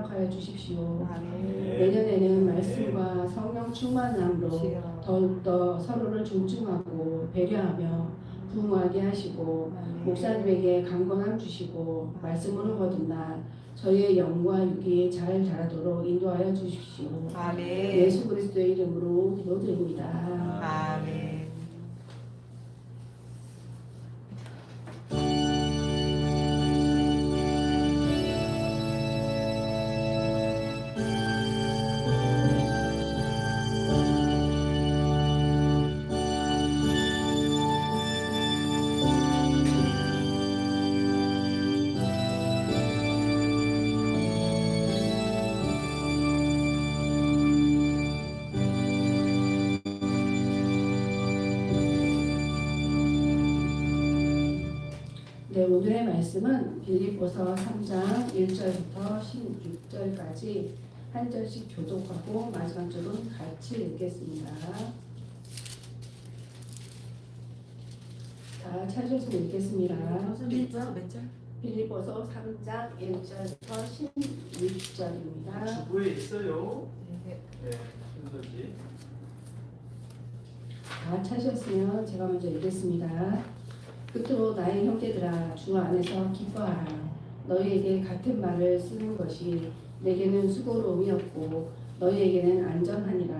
허락하여 주십시오. 아멘. 내년에는 말씀과 성령 충만함으로 주여. 더욱더 서로를 존중하고 배려하며 부흥하게 하시고 아멘. 목사님에게 강건함 주시고 말씀으로 거듭나 저희의 영과 육이 잘 자라도록 인도하여 주십시오. 아멘. 예수 그리스도의 이름으로 기도드립니다. 아멘. 네, 오늘의 말씀은 빌립보서 3장 1절부터 16절까지 한 절씩 교독하고 마지막 절은 같이 읽겠습니다. 다 찾으셔서 읽겠습니다. 몇 절? 빌립보서 3장 1절부터 16절입니다. 주부에 있어요. 네. 네, 순서지. 다 찾으셨으면 제가 먼저 읽겠습니다. 끝으로 나의 형제들아 주 안에서 기뻐하라. 너희에게 같은 말을 쓰는 것이 내게는 수고로움이었고 너희에게는 안전하니라.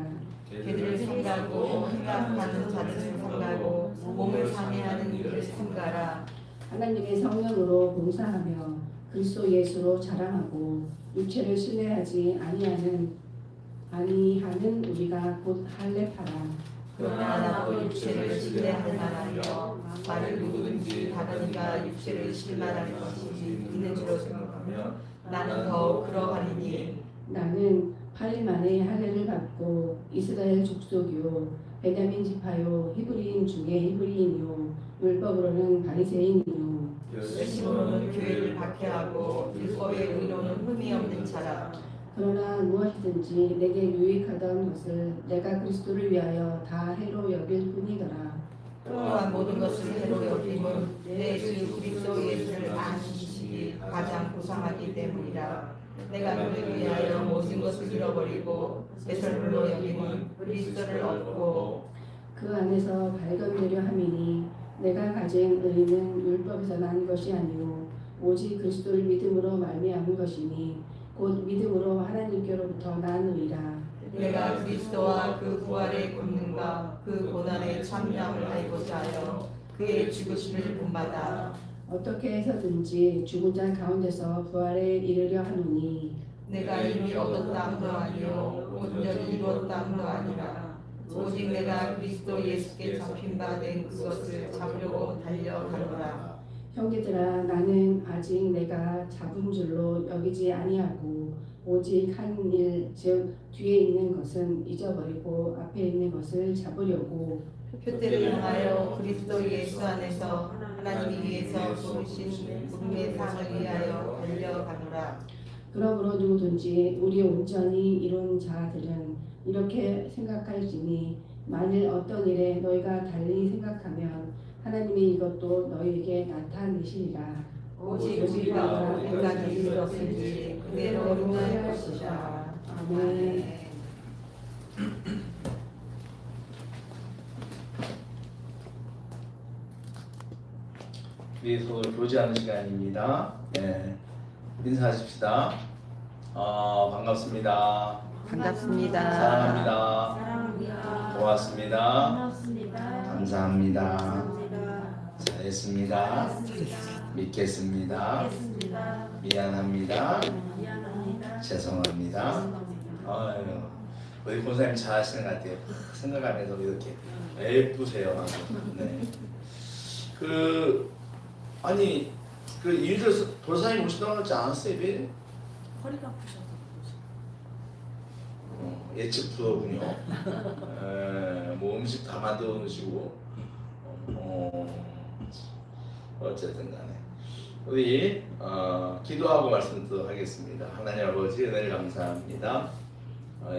그들을 삼가고 행각하는 자들을 삼가고 몸을 상해하는 이를 삼가라. 하나님의 성령으로 봉사하며 그리스도 예수로 자랑하고 육체를 신뢰하지 아니하는 우리가 곧 할례파라. 그러나 나도 육체를 신뢰하느냐며 말을 누구든지 다른 이가 육체를 실만할 것이 있는 줄로 생각하면 나는 더욱 그러하리니 나는 8일 만에 할례를 받고 이스라엘 족속이요 베냐민 지파요 히브리인 중에 히브리인이요 율법으로는 바리새인이요 열심으로는 교회를 박해하고 율법의 의로는 흠이 없는 자라. 그러나 무엇이든지 내게 유익하던 것을 내가 그리스도를 위하여 다 해로 여길 뿐이더라. 또한 모든 것을 해로 여김은 내 주 그리스도 예수를 아시기 가장 고상하기 때문이라. 내가 그를 위하여 모든 것을 잃어버리고 배설물로 여김은 그리스도를 얻고 그 안에서 발견되려 함이니 내가 가진 의는 율법에서 난 것이 아니요 오직 그리스도를 믿음으로 말미암은 것이니 곧 믿음으로 하나님께로부터 난 의라. 내가 그리스도와 그 부활의 권능과 그 고난의 참여함을 알고자 하여 그의 죽으심을 본받아 어떻게 해서든지 죽은 자 가운데서 부활에 이르려 하노니 내가 이미 얻었다 함도 아니요 온전히 이루었다 함도 아니라 오직 내가 그리스도 예수께 잡힌 바 된 그것을 잡으려고 달려가노라. 형제들아 나는 아직 내가 잡은 줄로 여기지 아니하고 오직 한 일 즉 뒤에 있는 것은 잊어버리고 앞에 있는 것을 잡으려고 표대를 향하여 그리스도 예수 안에서 하나님이 위해서 쏘신 부름의 상을 위하여 달려가노라. 그러므로 누구든지 우리 온전히 이룬 자들은 이렇게 생각할지니 만일 어떤 일에 너희가 달리 생각하면 하나님이 이것도 너희에게 나타내시리라. 오직 우리가 우리까지 이르렀은지 그대로 응할 것이라. 아멘. 우리 서로 교제하는 시간입니다. 네, 인사하십시다. 반갑습니다. 반갑습니다. 사랑합니다. 사랑합니다. 고맙습니다. 고맙습니다. 감사합니다. 감사합니다. 잘했습니다. 믿겠습니다. 알겠습니다. 미안합니다. 미안합니다. 죄송합니다. 아유, 우리 본사님 잘하시는 것 같아요. 생각하면서 이렇게 예쁘세요. 네. 아니 일들 돌사님 오시다고 하지 않았어요, 예배? 허리가 아프셔서 예측 부더군요. 뭐 음식 다 만들어 놓으시고 어쨌든 간에 우리 기도하고 말씀드리도록 하겠습니다. 하나님 아버지 은혜를 감사합니다.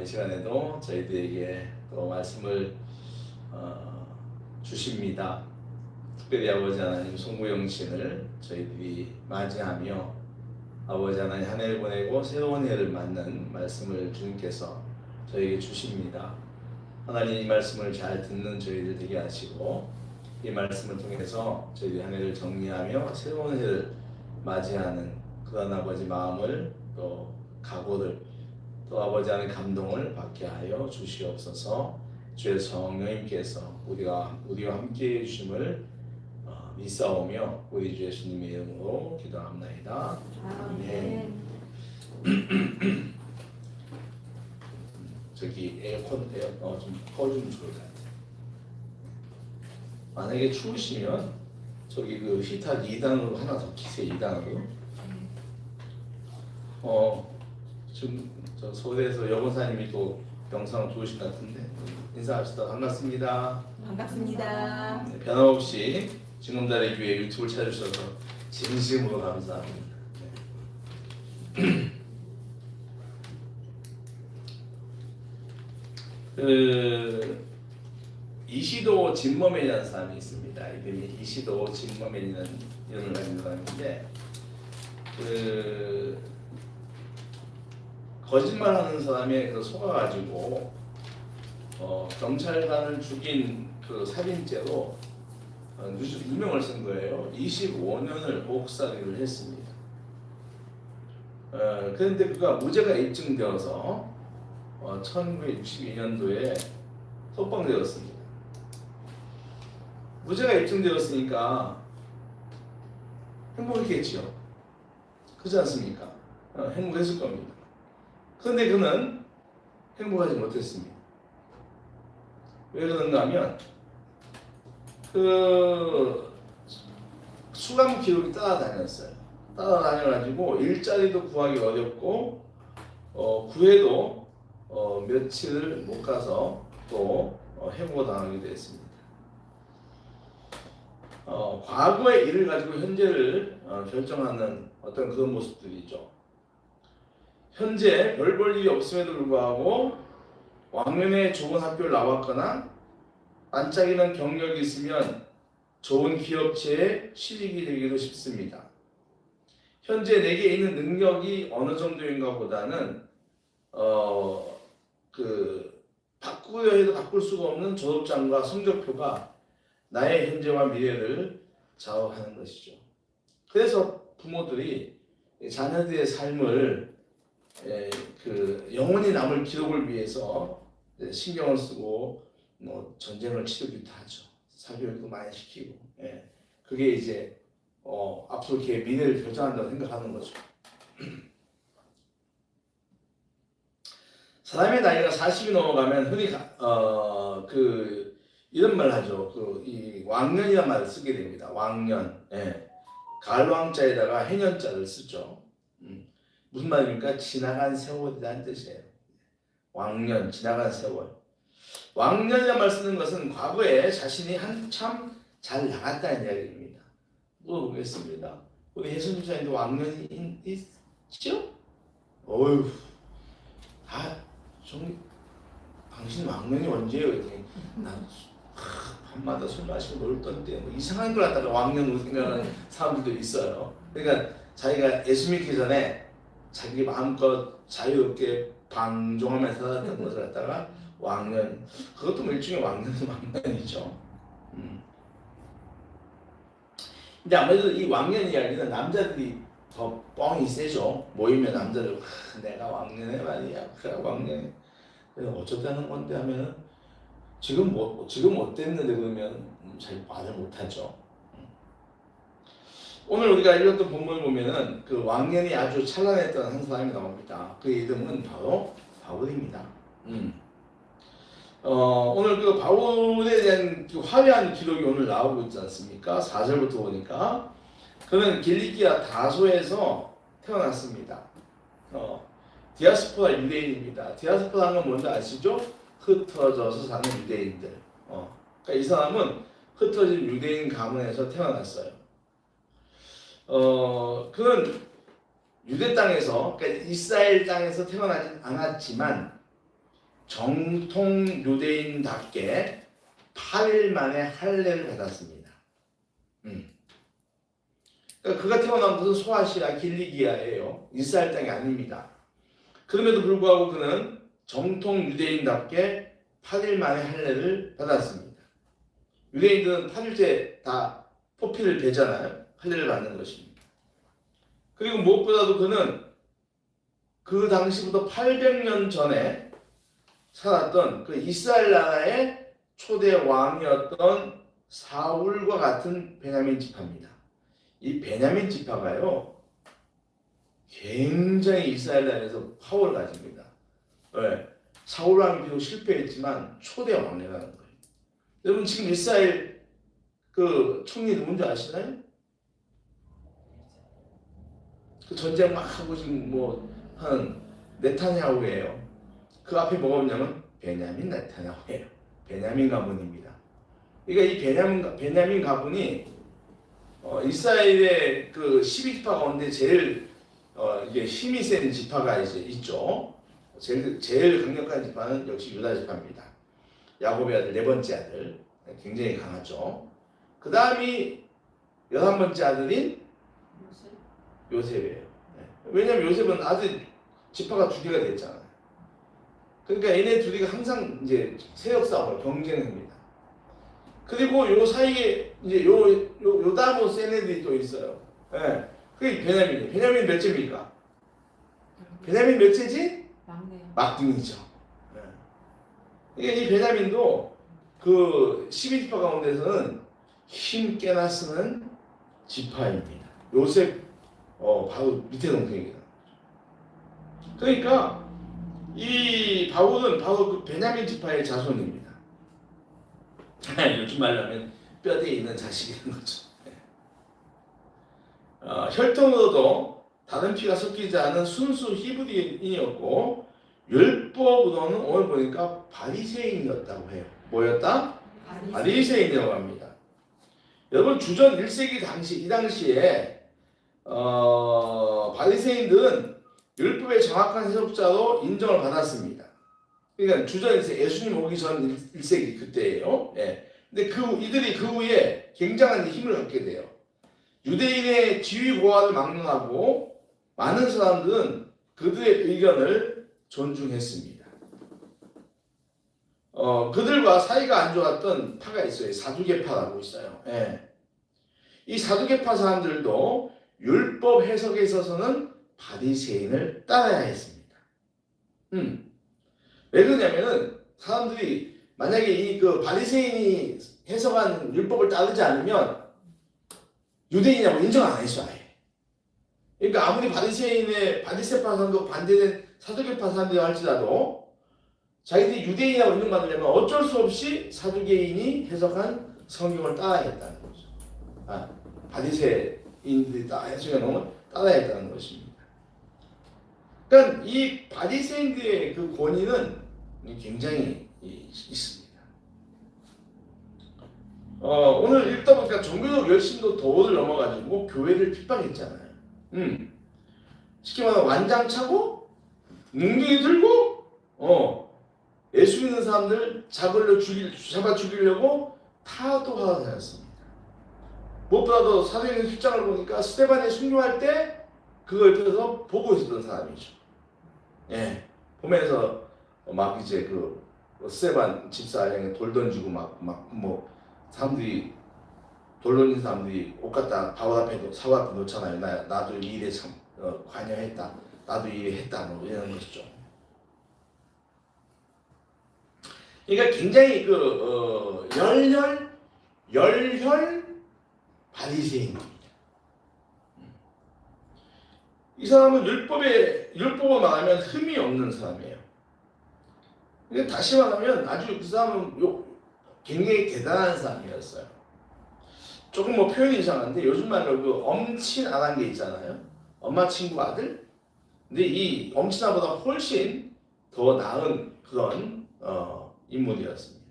이 시간에도 저희들에게 또 말씀을 주십니다. 특별히 아버지 하나님 송구영신을 저희들이 맞이하며 아버지 하나님 한 해를 보내고 새로운 해를 맞는 말씀을 주님께서 저에게 주십니다. 하나님 이 말씀을 잘 듣는 저희들 되게 하시고 이 말씀을 통해서 저희들이 한 해를 정리하며 새로운 해를 맞이하는 그런 아버지 마음을 또 각오를 또 아버지 하나님 감동을 받게 하여 주시옵소서. 주의 성령님께서 우리와 함께 해주심을 믿사오며 우리 주 예수님의 이름으로 기도합나이다. 아멘. 저기 에어컨 좀 꺼주면 좋을 것 같아요. 만약에 추우시면 저기 그 히터 2단으로 하나 더 키세요. 2단으로. 지금 저 서울에서 여보사님이 또 영상 좋으신 것 같은데 인사합시다. 반갑습니다. 반갑습니다. 네, 변함없이 지금달의 교회 유튜브를 찾아주셔서 진심으로 감사합니다. 네. 이시도 진머맨이라는 사람이 있습니다. 이름이 이시도 진머맨이라는 이름을 가진 사람인데 거짓말하는 사람에 속아가지고 경찰관을 죽인 그 살인죄로 누명을 쓴 거예요. 25년을 옥살이를 했습니다. 그런데 그가 무죄가 입증되어서 1962년도에 석방되었습니다. 무죄가 입증되었으니까 행복했겠지요. 그렇지 않습니까? 행복했을 겁니다. 그런데 그는 행복하지 못했습니다. 왜 그런가 하면 그 수감 기록이 따라다녔어요. 따라다녀가지고 일자리도 구하기 어렵고 구해도 며칠을 못 가서 또 해고당하기도 했습니다. 과거의 일을 가지고 현재를 결정하는 어떤 그런 모습들이죠. 현재 별 볼 일이 없음에도 불구하고 왕년에 좋은 학교를 나왔거나 반짝이는 경력이 있으면 좋은 기업체에 실익이 되기도 쉽습니다. 현재 내게 있는 능력이 어느 정도인가 보다는 바꾸려 해도 바꿀 수가 없는 졸업장과 성적표가 나의 현재와 미래를 좌우하는 것이죠. 그래서 부모들이 자녀들의 삶을 영원히 남을 기록을 위해서 신경을 쓰고 전쟁을 치르기도 하죠. 사교육도 많이 시키고, 그게 이제 앞으로 걔 미래를 결정한다고 생각하는 거죠. 사람의 나이가 40이 넘어가면 흔히 이런 말 하죠. 이 왕년이라는 말을 쓰게 됩니다. 왕년. 갈왕자에다가 해년자를 쓰죠. 무슨 말입니까? 지나간 세월이라는 뜻이에요. 왕년, 지나간 세월. 왕년이라는 말 쓰는 것은 과거에 자신이 한참 잘 나갔다는 이야기입니다. 물어보겠습니다. 우리 혜순 집사님도 왕년이 있죠? 어휴, 당신 왕년이 언제예요? 난 밤마다 술 마시고 놀던데 이상한 걸 갖다가 왕년으로 생각하는 사람들도 있어요. 그러니까 자기가 예수 믿기 전에 자기 마음껏 자유롭게 방종하면서 살았던 것을 갖다가 왕년, 그것도 뭐 일종의 왕년이죠. 근데 아무래도 이 왕년 이야기는 남자들이 더 뻥이 세죠. 모이면 남자들 내가 왕년에 말이야, 그래 왕년에 어쩌다는 건데 하면 지금 어땠는데 그러면 잘 말을 못하죠. 오늘 우리가 읽었던 본문을 보면은 그 왕년이 아주 찬란했던 한 사람이 나옵니다. 그 이름은 바로 바울입니다. 오늘 그 바울에 대한 그 화려한 기록이 오늘 나오고 있지 않습니까? 4절부터 보니까 그는 길리기아 다소에서 태어났습니다. 디아스포라 유대인입니다. 디아스포라는 건 뭔지 아시죠? 흩어져서 사는 유대인들. 그러니까 이 사람은 흩어진 유대인 가문에서 태어났어요. 그는 유대 땅에서, 그러니까 이스라엘 땅에서 태어나진 않았지만 정통 유대인답게 8일 만에 할례를 받았습니다. 그러니까 그가 태어난 것은 소아시아 길리기아예요. 이스라엘 땅이 아닙니다. 그럼에도 불구하고 그는 정통 유대인답게 8일 만에 할례를 받았습니다. 유대인들은 8일째 다 포피를 베잖아요. 할례를 받는 것입니다. 그리고 무엇보다도 그는 그 당시부터 800년 전에 살았던 그 이스라엘 나라의 초대 왕이었던 사울과 같은 베냐민 지파입니다. 이 베냐민 지파가요, 굉장히 이스라엘 나라에서 파워를 가집니다. 왜? 사울 왕이 비록 실패했지만 초대 왕이라는 거예요. 여러분 지금 이스라엘 그 총리 누군지 아시나요? 그 전쟁 막 하고 지금 뭐 하는 네타냐후예요. 그 앞에 뭐가 있냐면 베냐민 네타냐후예요. 베냐민 가문입니다. 그러니까 이 베냐민 가문이 이스라엘의 그 12지파 가운데 제일 이게 힘이 센 지파가 이제 있죠. 제일 강력한 지파는 역시 유다 지파입니다. 야곱의 아들 네 번째 아들 굉장히 강하죠. 그 다음이 11번째 아들인 요셉이에요. 왜냐하면 요셉은 아들 지파가 두 개가 됐잖아요. 그러니까 얘네 둘이가 항상 이제 세력 싸움을 경쟁합니다. 그리고 요 사이에 이제 요 다음으로 센 애들이 또 있어요. 예. 그게 베냐민이에요. 베냐민 몇째입니까? 베냐민 몇째지? 막내요. 막둥이죠. 예. 이게 이 베냐민도 그 12지파 가운데서는 힘 깨나 쓰는 지파입니다. 요셉 바로 밑에 동생이다. 그러니까 이 바울은 바로 그 베냐민 지파의 자손입니다. 요즘 말로 하면 뼈대에 있는 자식이라는 거죠. 혈통으로도 다른 피가 섞이지 않은 순수 히브리인이었고 율법으로는 오늘 보니까 바리새인이었다고 해요. 뭐였다? 바리새인이라고 합니다. 여러분 주전 1세기 당시 이 당시에 바리새인들은 율법의 정확한 해석자로 인정을 받았습니다. 그러니까 주전 1세기 예수님 오기 전 1세기 그때예요. 예. 근데 이들이 그 후에 굉장한 힘을 갖게 돼요. 유대인의 지위 고하를 막론하고 많은 사람들은 그들의 의견을 존중했습니다. 그들과 사이가 안 좋았던 파가 있어요. 사두개파라고 있어요. 예. 이 사두개파 사람들도 율법 해석에 있어서는 바리새인을 따라야 했습니다. 왜 그러냐면은 사람들이 만약에 이 그 바리새인이 해석한 율법을 따르지 않으면 유대인이라고 인정 안 했어 아예. 그러니까 아무리 바리새파 사람도 반대된 사두개파 사람들이 할지라도 자기들이 유대인이라고 인정받으려면 어쩔 수 없이 사두개인이 해석한 성경을 따라야겠다는 거죠. 바리새인들이 해석해 놓으면 따라야겠다는 것입니다. 그러니까 이 바리새인들의 그 권위는 굉장히 있습니다. 오늘 읽다 보니까 종교적 열심도 도를 넘어가지고 교회를 핍박했잖아요. 쉽게 말하면 완장차고 뭉둥이 들고 예수 믿는 사람들 잡아 죽이려고 타도하러 다녔습니다. 무엇보다도 사도행전 10장을 보니까 스데반이 순교할 때 그거 옆에서 보고 있었던 사람이죠. 예, 보면서 막 이제 그 스데반 집사에게 돌 던지고 뭐 사람들이 돌 던진 사람들이 옷 갖다 바울 앞에 사울 앞에 놓잖아요. 나도 이 일에 참 관여했다. 나도 이 일에 했다. 뭐 이런 것이죠. 그러니까 굉장히 그 열혈 바리새인입니다. 이 사람은 율법을 말하면 흠이 없는 사람이에요. 다시 말하면 아주 그 사람은 굉장히 대단한 사람이었어요. 조금 뭐 표현이 이상한데 요즘 말로 그 엄친아란 게 있잖아요. 엄마 친구 아들. 근데 이 엄친아보다 훨씬 더 나은 그런 인물이었습니다.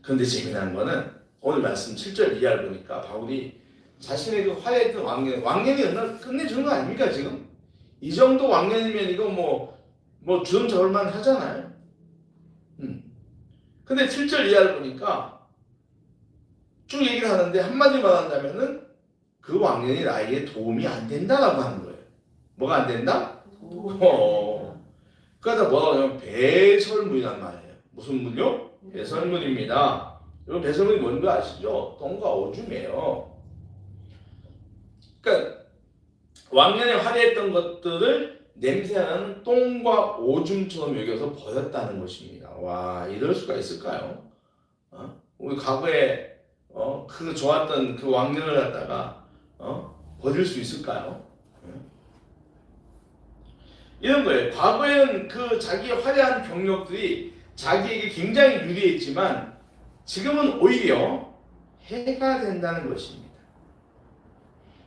그런데 재미난 거는 오늘 말씀 7절 이하를 보니까 바울이 자신의 그 화해했던 왕년이 끝내주는 거 아닙니까 지금? 이 정도 왕년이면 이거 뭐 주름 잡을만 하잖아요. 근데 7절 이하를 보니까 쭉 얘기를 하는데 한마디로 말한다면은 그 왕년이 나에게 도움이 안 된다라고 하는 거예요. 뭐가 안 된다? 그러다 뭐라고 하냐면 배설문이란 말이에요. 무슨 문요? 배설문입니다. 여러분 배설문이 뭔지 아시죠? 똥과 오줌이에요. 그러니까 왕년에 화려했던 것들을 냄새나는 똥과 오줌처럼 여겨서 버렸다는 것입니다. 와, 이럴 수가 있을까요? 우리 과거에 그 좋았던 그 왕년을 갖다가 버릴 수 있을까요? 이런 거예요. 과거에는 그 자기의 화려한 경력들이 자기에게 굉장히 유리했지만 지금은 오히려 해가 된다는 것입니다.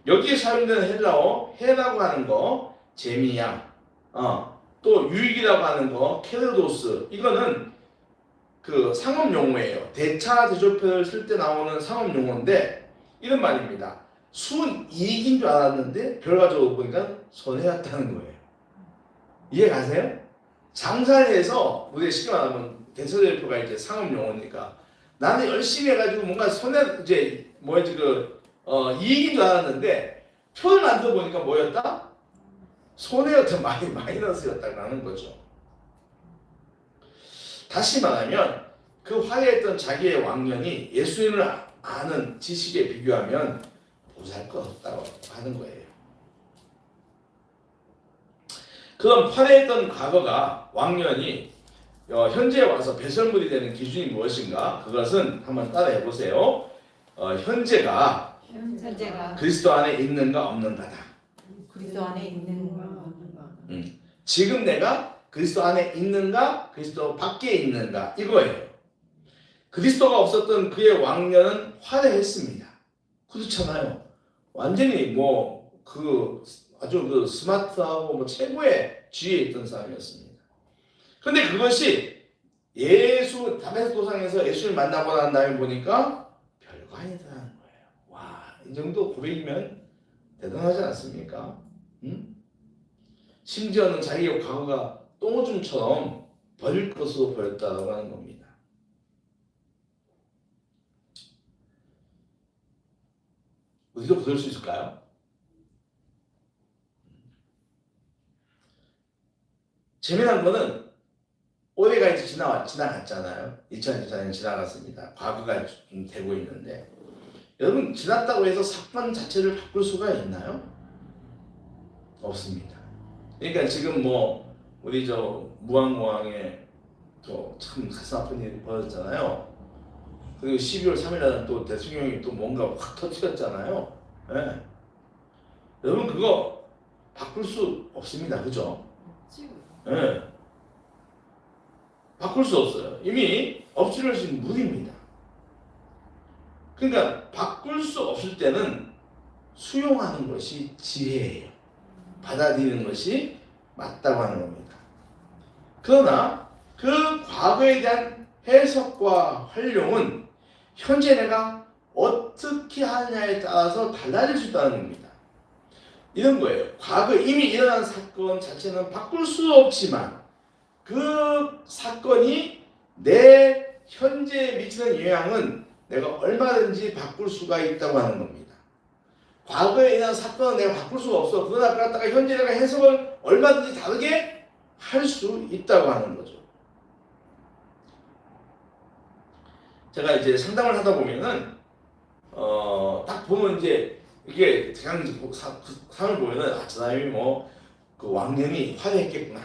여기에 사용되는 헬라어, 해라고 하는 거, 재미야, 또 유익이라고 하는 거, 케르도스, 이거는 그 상업 용어예요. 대차 대조표를 쓸 때 나오는 상업 용어인데 이런 말입니다. 순이익인 줄 알았는데 결과적으로 보니까 손해였다는 거예요. 이해 가세요? 장사를 해서 우리 쉽게 말하면 대차 대조표가 이제 상업 용어니까 나는 열심히 해가지고 뭔가 손해 이제 뭐지 이익인 줄 알았는데 표를 만들어 보니까 뭐였다? 손해였던 마이너스였다는 거죠. 다시 말하면 그 화려했던 자기의 왕년이 예수님을 아는 지식에 비교하면 보잘것없다고 하는 거예요. 그럼 화려했던 과거가 왕년이 현재에 와서 배설물이 되는 기준이 무엇인가? 그것은 한번 따라해 보세요. 현재가 그리스도 안에 있는가 없는가다. 그리스도 안에 있는가 없는가. 지금 내가 그리스도 안에 있는가 그리스도 밖에 있는가 이거예요. 그리스도가 없었던 그의 왕년은 화려했습니다. 그렇잖아요. 완전히 아주 스마트하고 최고의 지위에 있던 사람이었습니다. 그런데 그것이 다메섹 도상에서 예수를 만나고 난 다음에 보니까 별거 아니더라는 거예요. 와, 이 정도 고백이면 대단하지 않습니까? 심지어는 자기의 과거가 똥오줌처럼 버릴 것으로 보였다고 하는 겁니다. 우리도 그럴 수 있을까요? 재미난 거는 올해가 이제 지나갔잖아요. 2024년 지나갔습니다. 과거가 좀 되고 있는데 여러분 지났다고 해서 사건 자체를 바꿀 수가 있나요? 없습니다. 그러니까 지금 우리 무왕무왕에 참 가슴 아픈 일이 벌어졌잖아요. 그리고 12월 3일날은 또 대통령이 또 뭔가 확 터뜨렸잖아요. 네. 여러분 그거 바꿀 수 없습니다. 그죠? 네. 바꿀 수 없어요. 이미 엎질러진 물입니다. 그러니까 바꿀 수 없을 때는 수용하는 것이 지혜예요. 받아들이는 것이 맞다고 하는 겁니다. 그러나 그 과거에 대한 해석과 활용은 현재 내가 어떻게 하느냐에 따라서 달라질 수 있다는 겁니다. 이런 거예요. 과거에 이미 일어난 사건 자체는 바꿀 수 없지만 그 사건이 내 현재에 미치는 영향은 내가 얼마든지 바꿀 수가 있다고 하는 겁니다. 과거에 일어난 사건은 내가 바꿀 수가 없어. 그러나 그러다가 현재 내가 해석을 얼마든지 다르게 할 수 있다고 하는 거죠. 제가 이제 상담을 하다 보면은 딱 보면 이제 이게 그냥 사람을 보면은 저 사람이 그 왕년이 화려했겠구나.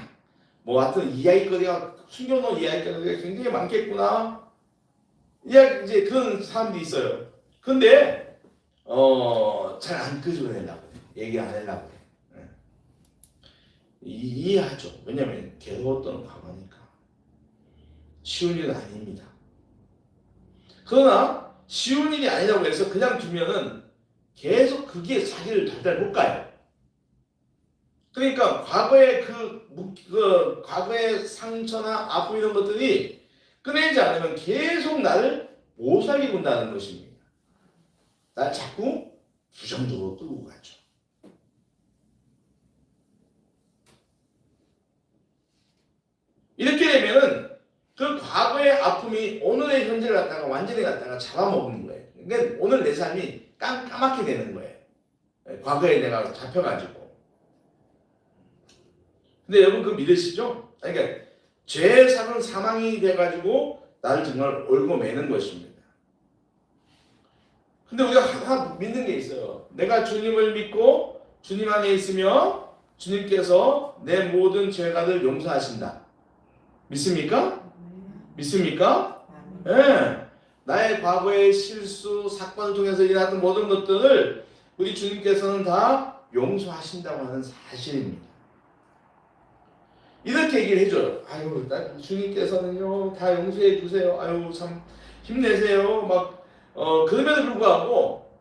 하여튼 이야기거리가 숨겨놓은 이야기거리가 굉장히 많겠구나. 이제 그런 사람들이 있어요. 근데 잘 안 끄집어내려고 그래. 얘기 안 하려고 그래. 이해하죠. 왜냐면 괴로웠던 과거니까. 쉬운 일은 아닙니다. 그러나 쉬운 일이 아니라고 해서 그냥 두면은 계속 그게 자기를 달달 못 가요. 그러니까 과거의 과거의 상처나 아픔 이런 것들이 끊이지 않으면 계속 나를 못 살게 군다는 것입니다. 날 자꾸 부정적으로 끌고 가죠. 이렇게 되면은 그 과거의 아픔이 오늘의 현재를 갖다가 완전히 잡아먹는 거예요. 그러니까 오늘 내 삶이 까맣게 되는 거예요. 과거에 내가 잡혀가지고. 근데 여러분 그거 믿으시죠? 그러니까 죄의 삭은 사망이 돼가지고 나를 정말 올고 매는 것입니다. 근데 우리가 하나 믿는 게 있어요. 내가 주님을 믿고 주님 안에 있으며 주님께서 내 모든 죄가를 용서하신다. 믿습니까? 믿습니까? 예. 나의 과거의 실수, 사건을 통해서 일어났던 모든 것들을 우리 주님께서는 다 용서하신다고 하는 사실입니다. 이렇게 얘기를 해줘요. 아유, 주님께서는요, 다 용서해 주세요. 아유, 참, 힘내세요. 그럼에도 불구하고,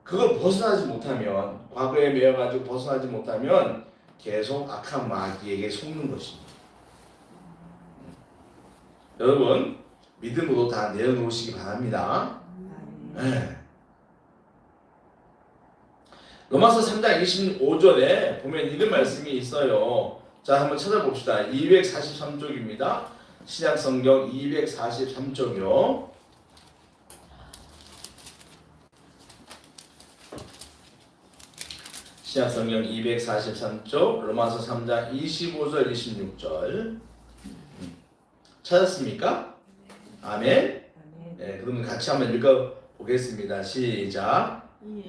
그걸 벗어나지 못하면, 과거에 매여가지고 벗어나지 못하면, 계속 악한 마귀에게 속는 것입니다. 여러분, 믿음으로 다 내려놓으시기 바랍니다. 네. 로마서 3장 25절에 보면 이런 말씀이 있어요. 자, 한번 찾아봅시다. 243쪽입니다. 신약성경 243쪽이요. 신약성경 243쪽, 로마서 3장 25절, 26절. 찾았습니까? 아멘. 네, 그러면 같이 한번 읽어보겠습니다. 시작.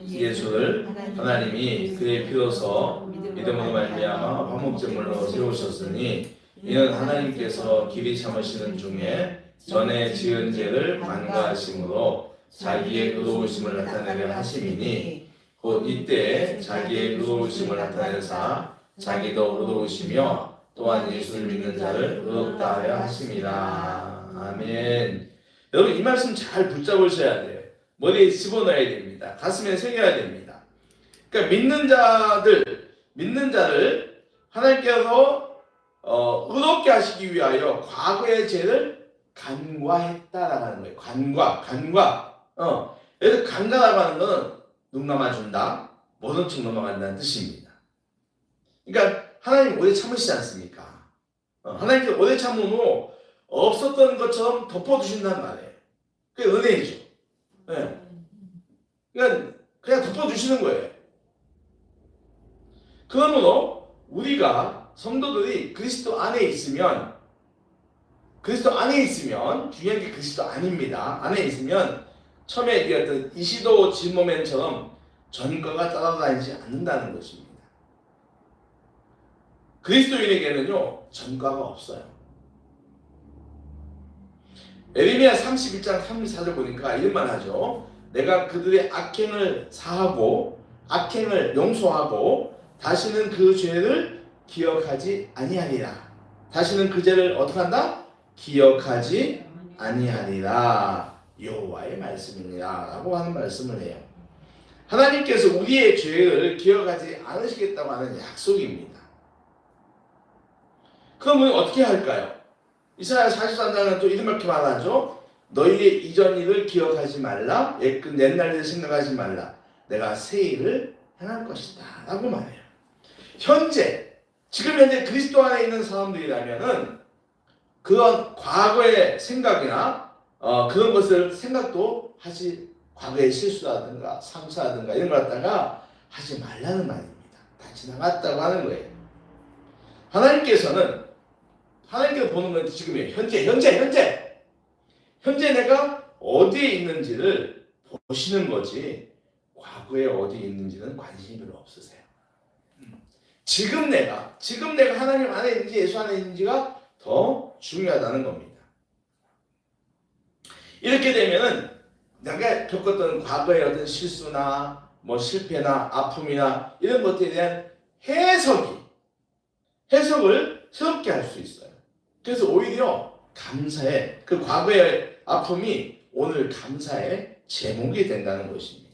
예수를 하나님이 그의 피로서 믿음으로 말미암아 화목제물로 세우셨으니 이는 하나님께서 길이 참으시는 중에 전에 지은 죄를 만과하심으로 자기의 의로우심을 나타내려 하심이니 곧 이때 자기의 의로우심을 나타내사 자기도 의로우시며 또한 예수를 믿는 자를 의롭다 하여 하심이라. 아멘. 여러분 이 말씀 잘 붙잡으셔야 돼요. 머리에 집어넣어야 됩니다. 가슴에 새겨야 됩니다. 그러니까 믿는 자를 하나님께서 의롭게 하시기 위하여 과거의 죄를 간과했다라는 거예요. 간과. 여기서 간과라고 하는 것은 눈 감아준다, 모른 척 넘어간다는 뜻입니다. 그러니까 하나님 오래 참으시지 않습니까? 하나님께 오래 참으므로 없었던 것처럼 덮어두신다는 말이에요. 그게 은혜이죠. 네. 그냥 덮어주시는 거예요. 그러므로 우리가 성도들이 그리스도 안에 있으면 중요한 게 그리스도 아닙니다. 안에 있으면 처음에 얘기했던 이시도 진모맨처럼 전과가 따라다니지 않는다는 것입니다. 그리스도인에게는요 전과가 없어요. 에레미야 31장 34절 보니까 이런 말 하죠. 내가 그들의 악행을 사하고 악행을 용서하고 다시는 그 죄를 기억하지 아니하리라. 다시는 그 죄를 어떻게 한다? 기억하지 아니하리라. 여호와의 말씀이니라 라고 하는 말씀을 해요. 하나님께서 우리의 죄를 기억하지 않으시겠다고 하는 약속입니다. 그러면 어떻게 할까요? 이사야 43장은 또 이렇게 말하죠. 너희의 이전 일을 기억하지 말라. 옛날 일을 생각하지 말라. 내가 새 일을 행할 것이다 라고 말해요. 지금 현재 그리스도 안에 있는 사람들이라면은 그런 과거의 생각이나 그런 것을 생각도 하지, 과거의 실수라든가 상처라든가 이런 걸 갖다가 하지 말라는 말입니다. 다 지나갔다고 하는 거예요. 하나님께서 보는 건 지금이에요. 현재 내가 어디에 있는지를 보시는 거지 과거에 어디에 있는지는 관심이 별로 없으세요. 지금 내가 하나님 안에 있는지 예수 안에 있는지가 더 중요하다는 겁니다. 이렇게 되면은 내가 겪었던 과거의 어떤 실수나 실패나 아픔이나 이런 것들에 대한 해석을 새롭게 할 수 있어요. 그래서 오히려 감사의 그 과거의 아픔이 오늘 감사의 제목이 된다는 것입니다.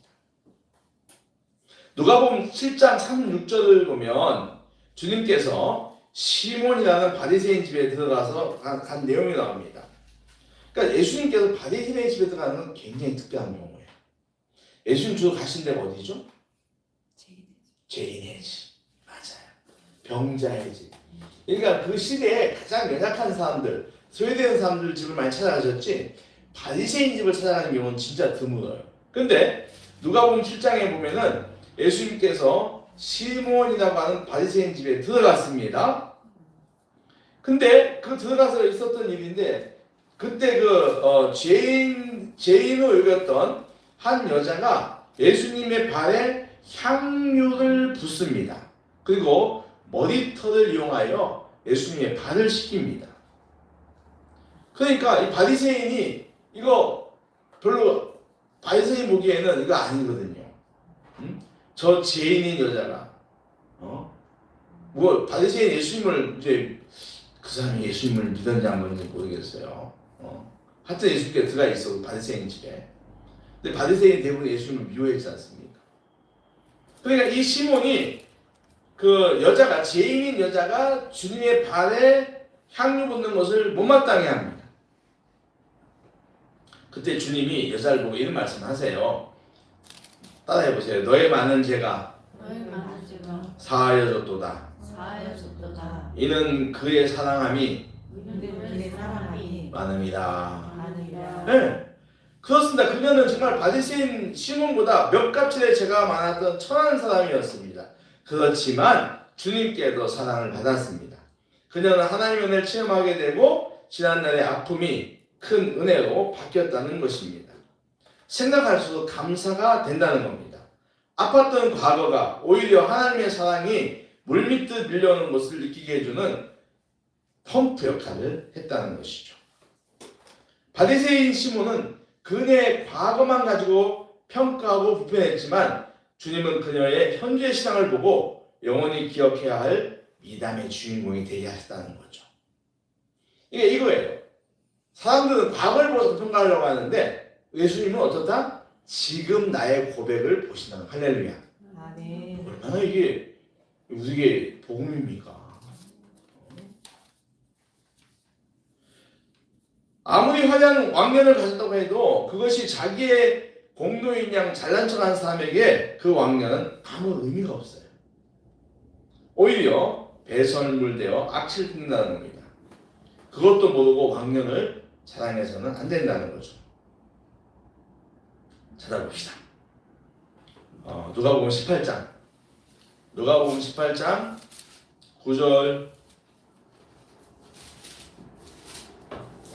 누가복음 7장 36절을 보면 주님께서 시몬이라는 바리새인 집에 들어가서 간 내용이 나옵니다. 그러니까 예수님께서 바리새인 집에 들어가는 건 굉장히 특별한 경우예요. 예수님 주로 가신 데가 어디죠? 죄인의 집. 맞아요. 병자의 집. 그러니까 그 시대에 가장 연약한 사람들, 소외되는 사람들 집을 많이 찾아가셨지 바리새인 집을 찾아가는 경우는 진짜 드물어요. 근데 누가복음 7장에 보면은 예수님께서 시몬이라고 하는 바리새인 집에 들어갔습니다. 근데 그 들어가서 있었던 일인데 그때 죄인으로 여겼던 한 여자가 예수님의 발에 향유를 붓습니다. 그리고 머리털을 이용하여 예수님의 발을 씻깁니다. 그러니까 이 바리새인이 이거 별로 바리새인 보기에는 이거 아니거든요. 저 죄인인 여자가 뭐 바리새인 예수님을 이제 그 사람이 예수님을 믿었는지 안 믿었는지 모르겠어요. 하여튼 예수님께 들어가 있어 바리새인 집에. 근데 바리새인 대부분 예수님을 미워했지 않습니까? 그러니까 이 시몬이 그 여자가 죄인인 여자가 주님의 발에 향유 붓는 것을 못마땅해 합니다. 그때 주님이 여자를 보고 이런 말씀하세요. 따라해보세요. 너의 많은 죄가 너의 많은 죄가 사하여졌도다. 사하여졌도다. 이는 그의 사랑함이 그의 사랑함이 많음이다. 많으리라. 네. 그렇습니다. 그녀는 정말 바리새인 시몬보다 몇 값의 죄가 많았던 천한 사람이었습니다. 그렇지만 주님께도 사랑을 받았습니다. 그녀는 하나님의 은혜를 체험하게 되고 지난날의 아픔이 큰 은혜로 바뀌었다는 것입니다. 생각할수록 감사가 된다는 겁니다. 아팠던 과거가 오히려 하나님의 사랑이 물밀듯 밀려오는 것을 느끼게 해주는 펌프 역할을 했다는 것이죠. 바리새인 시몬은 그녀의 과거만 가지고 평가하고 불편했지만 주님은 그녀의 현재 신앙을 보고 영원히 기억해야 할 미담의 주인공이 되게 하셨다는 거죠. 이게 이거예요. 사람들은 과거를 보고 평가하려고 하는데 예수님은 어떻다? 지금 나의 고백을 보신다는 할렐루야. 아멘. 얼마나 이게 우리에게 복음입니까? 아무리 화려한 왕년을 가졌다고 해도 그것이 자기의 공로인 양 잘난 척하는 사람에게 그 왕년은 아무 의미가 없어요. 오히려 배설물되어 악취를 핀다는 겁니다. 그것도 모르고 왕년을 자랑해서는 안 된다는 거죠. 찾아봅시다. 누가복음 18장. 누가복음 18장 9절에서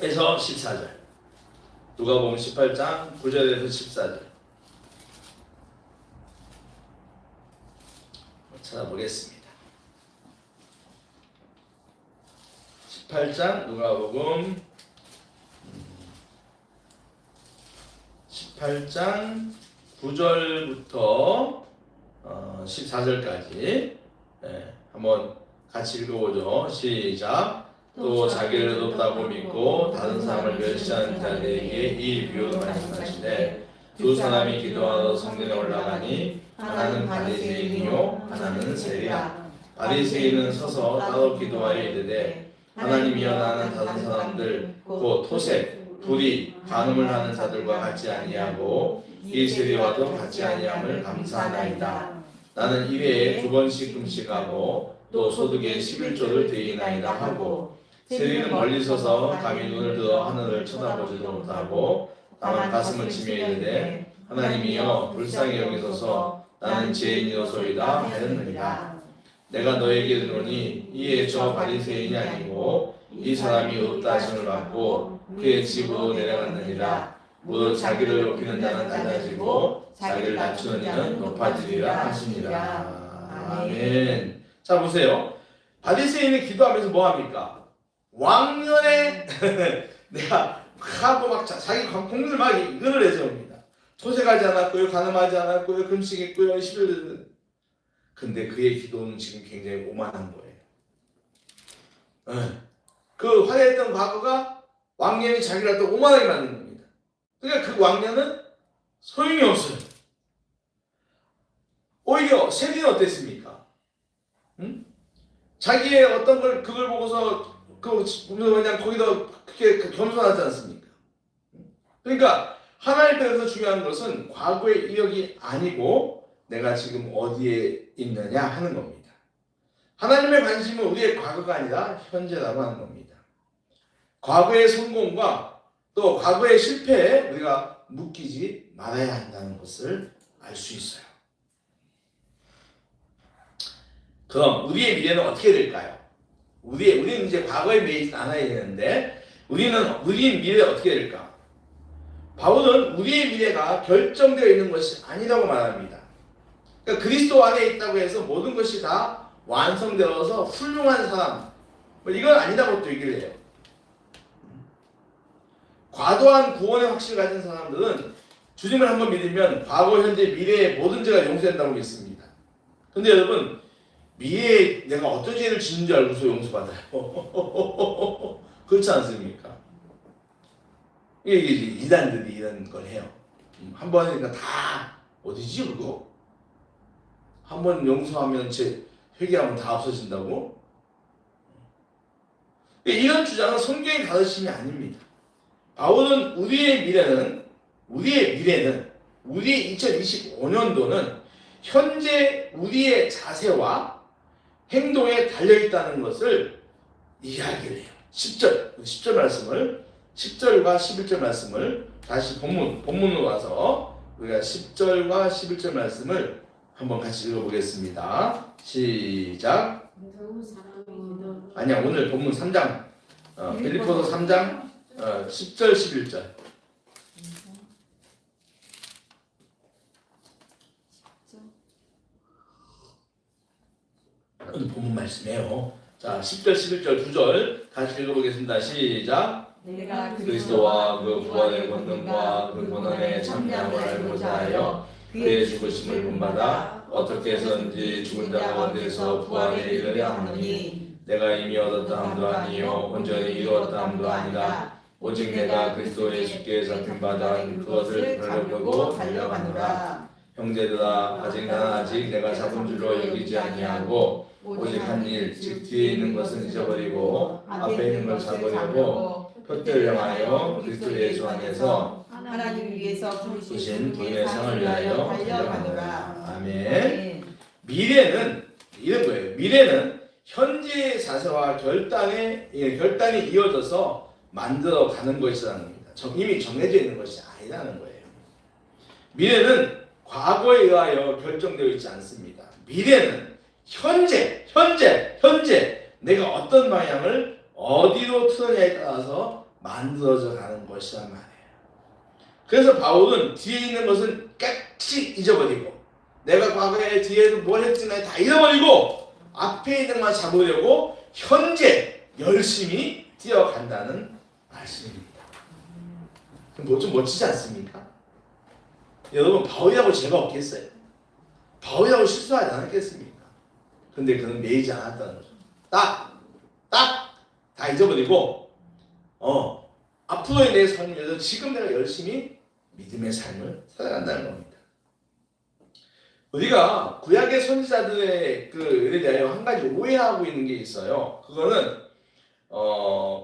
14절. 누가복음 18장 9절에서 14절. 찾아보겠습니다. 18장 누가복음 18장 9절부터 14절까지 한번 같이 읽어보죠. 시작. 또 자기를 높다고 믿고 다른 사람을 멸시하는 자들에게 이 비유를 말씀하시되 두 사람이 기도하러 성전에 올라가니 하나는 바리새인이요 하나는 세리라. 바리새인은 서서 따로 기도하여 이르되 하나님이여 나는 다른 사람들 곧 토색, 불의, 간음을 하는 자들과 같지 아니하고 이 세리와도 같지 아니함을 감사하나이다. 나는 1회에 2번씩 금식하고 또 소득의 11조를 드리나이다 하고 세리는 멀리 서서 감히 눈을 들어 하늘을 쳐다보지도 못하고 다만 가슴을 치며 이르되 하나님이여 불쌍히 여기소서 나는 죄인이로소이다 하였느니라. 내가 너에게 이르노니 이에 저 바리새인이 아니고 이 사람이 의롭다 하심을 받고 그의 집으로 내려갔느니라. 무릇 자기를 높이는 자는 낮아지고 자기를 낮추는 이는 높아지리라 하시니라. 아멘. 자 보세요. 바리새인이 기도하면서 뭐합니까? 왕년에 내가 하고 막 자기 공들을 막 이거를 내세웁니다. 토색하지 않았고요, 간음하지 않았고요, 금식했고요, 11일. 근데 그의 기도는 지금 굉장히 오만한 거예요. 그 화려했던 과거가 왕년이 자기를 또 오만하게 만든 겁니다. 그러니까 그 왕년은 소용이 없어요. 오히려 세리는 어땠습니까? 자기의 어떤 걸 그걸 보고서 그냥 거기다 그렇게 겸손하지 않습니까? 그러니까 하나님 앞에서 중요한 것은 과거의 이력이 아니고 내가 지금 어디에 있느냐 하는 겁니다. 하나님의 관심은 우리의 과거가 아니라 현재라고 하는 겁니다. 과거의 성공과 또 과거의 실패에 우리가 묶이지 말아야 한다는 것을 알 수 있어요. 그럼 우리의 미래는 어떻게 될까요? 우리는 이제 과거에 매이지 않아야 되는데 우리의 미래가 어떻게 될까? 바울은 우리의 미래가 결정되어 있는 것이 아니라고 말합니다. 그러니까 그리스도 안에 있다고 해서 모든 것이 다 완성되어서 훌륭한 사람, 이건 아니라고 또 얘기를 해요. 과도한 구원의 확신을 가진 사람들은 주님을 한번 믿으면 과거, 현재, 미래의 모든 죄가 용서된다고 믿습니다. 근데 여러분, 미래에 내가 어떤 죄를 짓는 줄 알고서 용서받아요. 그렇지 않습니까? 이게 이단들이 이런 걸 해요. 한 번 하니까 다 어디지 그거? 한 번 용서하면 회개하면 다 없어진다고? 이런 주장은 성경의 가르침이 아닙니다. 바울은 우리의 미래는 우리의 2025년도는 현재 우리의 자세와 행동에 달려있다는 것을 이야기를 해요. 10절 말씀을 10절과 11절 말씀을 다시 본문으로 와서 우리가 10절과 11절 말씀을 한번 같이 읽어보겠습니다. 시작. 아니야, 오늘 본문 3장 빌립보서 3장 10절 11절. 오늘 본문 말씀이에요. 자, 10절 11절 9절 같이 읽어보겠습니다. 시작. 내가 그리스도와 그 부활의 권능과 그 고난의 참여함을 알고자 하여 그의 죽으심을 본받아 어떻게 해서든지 죽은 자 가운데서 부활에 이르려 하노니 내가 이미 얻었다 함도 아니요 온전히 이루었다 함도 아니라 오직 내가 그리스도 예수께 잡힌 바다 그것을 바라보고 달려가노라. 형제들아, 아직 내가 잡은 줄로 여기지 아니하고 오직 한 일, 즉 뒤에 있는 것은 잊어버리고 앞에 있는 걸 잡으려고 표대를 향하여 그리스도 예수 안에서 하나님 위해서 부르신 부인의 상을 위하여 달려가노라. 아멘. 미래는 이런 거예요. 미래는 현재의 자세와 결단이 이어져서 만들어가는 것이라는 겁니다. 이미 정해져 있는 것이 아니라는 거예요. 미래는 과거에 의하여 결정되어 있지 않습니다. 미래는 현재 내가 어떤 방향을 어디로 틀느냐에 따라서 만들어져 가는 것이란 말이에요. 그래서 바울은 뒤에 있는 것은 깨끗이 잊어버리고 내가 과거에 뒤에서 뭘 했지만 다 잃어버리고 앞에 있는 것만 잡으려고 현재 열심히 뛰어간다는 말씀입니다. 뭐 좀 멋지지 않습니까? 여러분, 바울이라고 죄가 없겠어요? 바울이라고 실수하지 않았겠습니까? 근데 그는 매이지 않았다는 거죠. 다 잊어버리고 앞으로의 내 삶에서 지금 내가 열심히 믿음의 삶을 살아간다는 겁니다. 우리가 구약의 선지자들의 그에 대하여 한 가지 오해하고 있는 게 있어요. 그거는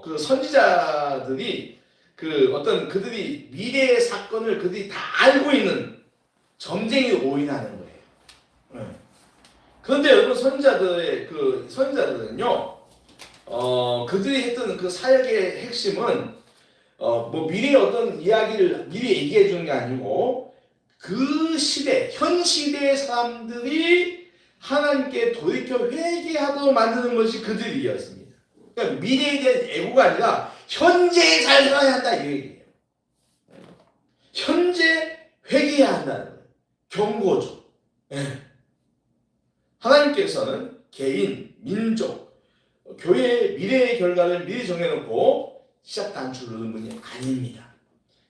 그 선지자들이 그들이 미래의 사건을 그들이 다 알고 있는 점쟁이로 오인하는 거예요. 그런데 여러분, 선지자들은요, 그들이 했던 그 사역의 핵심은 뭐 미래의 어떤 이야기를 미리 얘기해 주는 게 아니고 그 시대, 현 시대의 사람들이 하나님께 돌이켜 회개하도록 만드는 것이 그들의 일이었습니다. 그러니까 미래에 대한 애고가 아니라 현재에 잘 살아야 한다 이 얘기예요. 현재 회개해야 한다는 거예요. 경고죠. 하나님께서는 개인, 민족, 교회의 미래의 결과를 미리 정해놓고 시작 단추를 누르는 분이 아닙니다.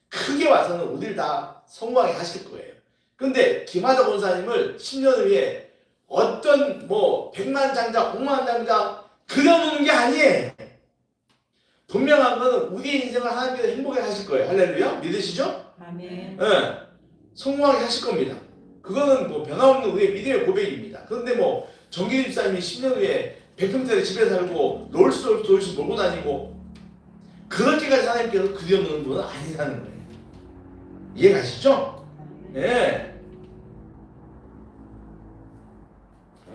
크게 와서는 우리를 다 성공하게 하실 거예요. 근데 김하자 권사님을 10년 후에 어떤 100만 장자, 5만 장자 그려놓는 게 아니에요. 분명한 것은 우리의 인생을 하나님께서 행복하게 하실 거예요. 할렐루야. 믿으시죠? 아멘. 성공하게 하실 겁니다. 그거는 변함없는 우리의 믿음의 고백입니다. 그런데 정기 집사님이 10년 후에 100평짜리 집에 살고 롤스로이스 몰고 다니고 그렇게까지 하나님께서 그려놓는 분은 아니라는 거예요. 이해가시죠? 네.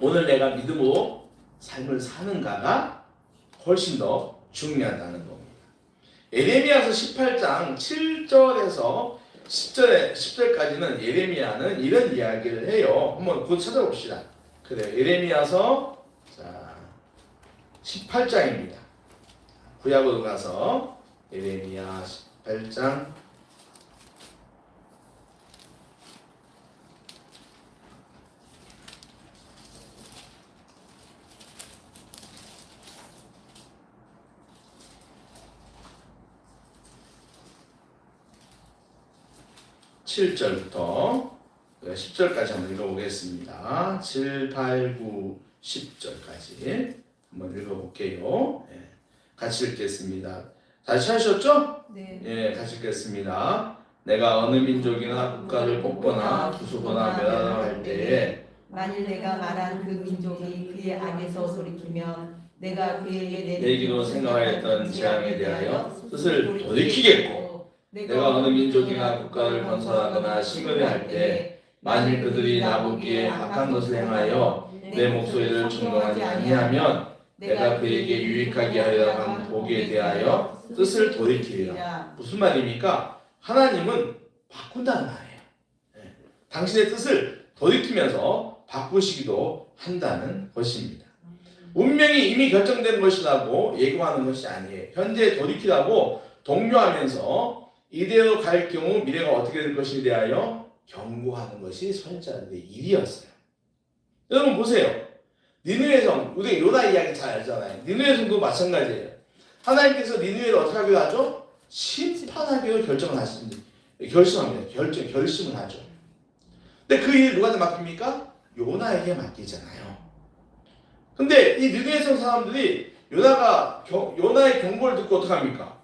오늘 내가 믿음으로 삶을 사는가가 훨씬 더 중요하다는 겁니다. 예레미야서 18장 7절에서 10절까지는 예레미야는 이런 이야기를 해요. 한번 곧 찾아봅시다. 그래요. 예레미야서 18장입니다. 구약으로 가서 예레미야 18장 7절부터 10절까지 한번 읽어보겠습니다. 7, 8, 9, 10절까지 한번 읽어볼게요. 예, 같이 읽겠습니다. 다시 찾으셨죠? 네. 예, 같이 읽겠습니다. 내가 어느 민족이나 국가를 뽑거나 부수거나 멸하라 할 때에 만일 내가 말한 그 민족이 그의 악에서 돌이키면 내가 그에게 내기로 생각하였던 재앙에 대하여 뜻을 돌이키겠고 내가 어느 민족이나 국가를 건설하거나 심으려 할 때 만일 그들이 나보기에 악한 것을 행하여 내 목소리를 충동하지 아니하면 내가 그에게 유익하게 하려고 한 복에 대하여 뜻을 돌이키리라. 무슨 말입니까? 하나님은 바꾼다는 말이에요. 네. 당신의 뜻을 돌이키면서 바꾸시기도 한다는 것입니다. 운명이 이미 결정된 것이라고 예고하는 것이 아니에요. 현재 돌이키라고 독려하면서 이대로 갈 경우 미래가 어떻게 될 것에 대하여 경고하는 것이 선지자들의 일이었어요. 여러분 보세요. 니느웨 성, 우리 요나 이야기 잘 알잖아요. 니느웨 성도 마찬가지예요. 하나님께서 니느웨를 어떻게 하기로 하죠? 심판하기로 결심합니다. 결심을 하죠. 근데 그 일을 누구한테 맡깁니까? 요나에게 맡기잖아요. 근데 이 니느웨 성 사람들이 요나의 경고를 듣고 어떻게 합니까?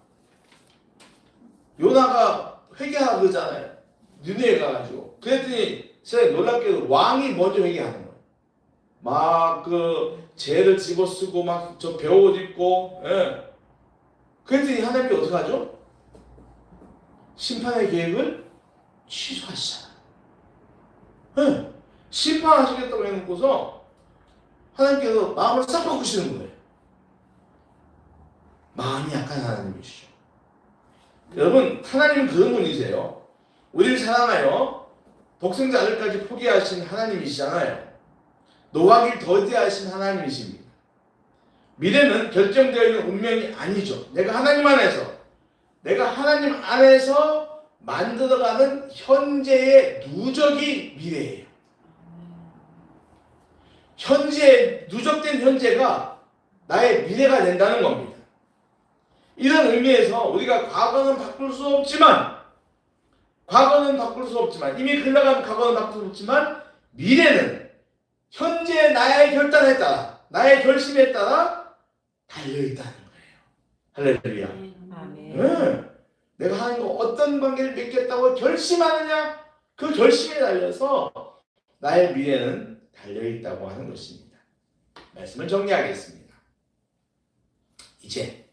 요나가 회개하라 그러잖아요. 니느웨 가가지고. 그랬더니 제가 놀랍게도 왕이 먼저 회개하는 거예요. 막 그 죄를 집어쓰고 막 저 배옷 입고, 예. 그랬더니 하나님이 어떻게 하죠? 심판의 계획을 취소하시잖아요. 예. 심판하시겠다고 해놓고서 하나님께서 마음을 싹 바꾸시는 거예요. 마음이 약한 하나님이시죠. 여러분, 하나님은 그런 분이세요. 우리를 사랑하여 독생자 아들까지 포기하신 하나님이시잖아요. 노하기를 더디하신 하나님이십니다. 미래는 결정되어 있는 운명이 아니죠. 내가 하나님 안에서 만들어가는 현재의 누적이 미래예요. 누적된 현재가 나의 미래가 된다는 겁니다. 이런 의미에서 우리가 과거는 바꿀 수 없지만 이미 흘러간 과거는 바꿀 수 없지만 미래는 현재 나의 결단에 따라, 나의 결심에 따라 달려있다는 거예요. 할렐루야. 아멘. 네. 내가 하나님과 어떤 관계를 맺겠다고 결심하느냐, 그 결심에 달려서 나의 미래는 달려있다고 하는 것입니다. 말씀을 정리하겠습니다. 이제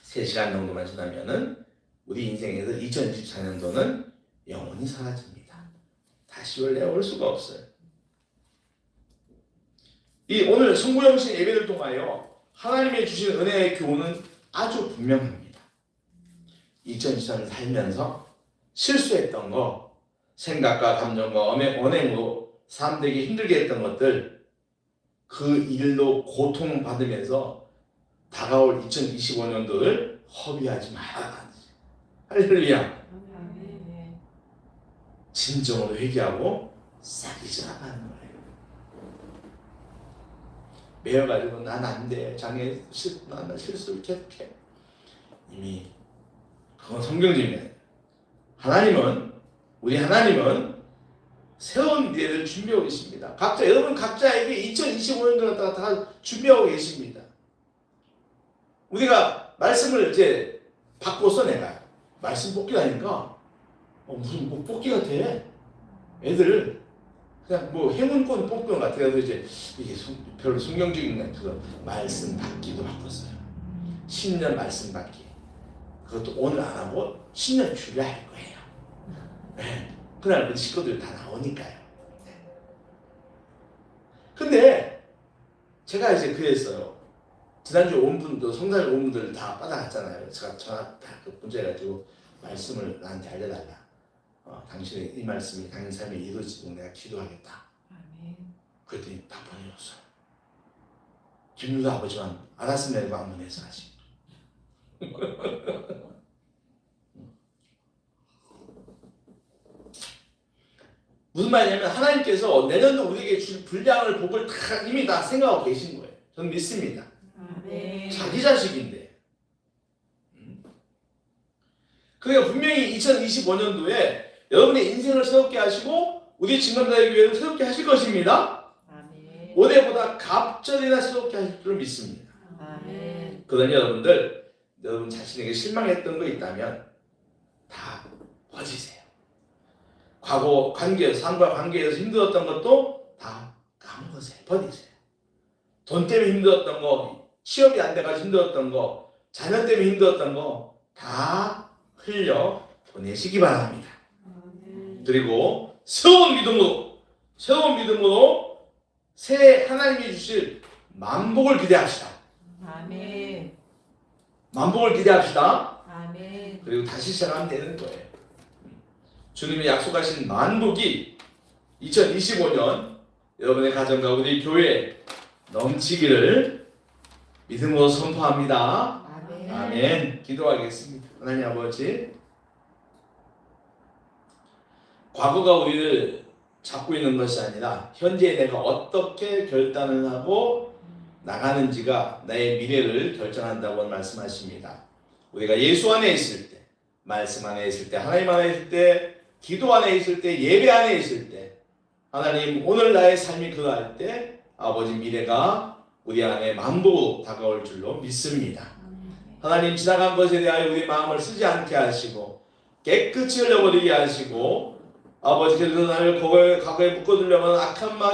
3시간 정도만 지나면은 우리 인생에서 2024년도는 영원히 사라집니다. 다시 원래 올 수가 없어요. 이 오늘 성구영신 예배를 통하여 하나님의 주신 은혜의 교훈은 아주 분명합니다. 2024년을 살면서 실수했던 거, 생각과 감정과 언행으로 삶되기 힘들게 했던 것들, 그 일로 고통받으면서 다가올 2025년도를 허비하지 말아라. 할렐루야. 진정으로 회개하고 싹 잊어나가는 거예요. 매여가지고 난 안 돼. 장애 난 실수를 계속해. 이미 그건 성경적이에요. 우리 하나님은 새로운 미래를 준비하고 계십니다. 여러분 각자에게 2025년도를 다 준비하고 계십니다. 우리가 말씀을 이제 바꿔서 내가 말씀 뽑기라니까 무슨 뭐 뽑기 같아. 애들 그냥 뭐 행운권 뽑는 것 같아. 그래서 이제 이게 별로 성경적인 것 같아서 말씀 받기도 바꿨어요. 신년 말씀 받기. 그것도 오늘 안 하고 신년 주례 할 거예요. 네. 그날 그 식구들 다 나오니까요. 네. 근데 제가 이제 그랬어요. 지난주 온 분도 성달 온 분들 다 받아갔잖아요. 제가 전화 다 문자해가지고 말씀을 나한테 알려달라. 당신의 이 말씀이 당신 삶에 이루어지도록 내가 기도하겠다. 아멘. 그랬더니 다 보내줬어요. 김유도 아버지만 알았으면 내가 방문해서 하시. 무슨 말이냐면 하나님께서 내년도 우리에게 줄 분량을 복을 다 이미 다 생각하고 계신 거예요. 저는 믿습니다. 아멘. 자기 자식인데. 그러니까 분명히 2025년도에 여러분의 인생을 새롭게 하시고 우리 증감자의 교회를 새롭게 하실 것입니다. 아멘. 올해보다 갑절이나 새롭게 하실 줄 믿습니다. 아멘. 그러니 여러분 자신에게 실망했던 거 있다면 다 버리세요. 과거 관계, 삶과 관계에서 힘들었던 것도 다 까먹으세요. 버리세요. 돈 때문에 힘들었던 거, 취업이 안 돼가지고 힘들었던 거, 자녀 때문에 힘들었던 거 다 흘려 보내시기 바랍니다. 그리고 새로운 믿음으로 새 하나님이 주실 만복을 기대합시다. 아멘. 만복을 기대합시다. 아멘. 그리고 다시 시작하면 되는 거예요. 주님이 약속하신 만복이 2025년 여러분의 가정과 우리 교회에 넘치기를 믿음으로 선포합니다. 아멘. 아멘. 기도하겠습니다. 하나님 아버지, 과거가 우리를 잡고 있는 것이 아니라 현재 내가 어떻게 결단을 하고 나가는지가 나의 미래를 결정한다고 말씀하십니다. 우리가 예수 안에 있을 때, 말씀 안에 있을 때, 하나님 안에 있을 때, 기도 안에 있을 때, 예배 안에 있을 때, 하나님 오늘 나의 삶이 그러할 때 아버지 미래가 우리 안에 만복으로 다가올 줄로 믿습니다. 하나님 지나간 것에 대하여 우리 마음을 쓰지 않게 하시고 깨끗이 흘려버리게 하시고 아버지 그래서 나를 과거에 묶어두려면 악한 마음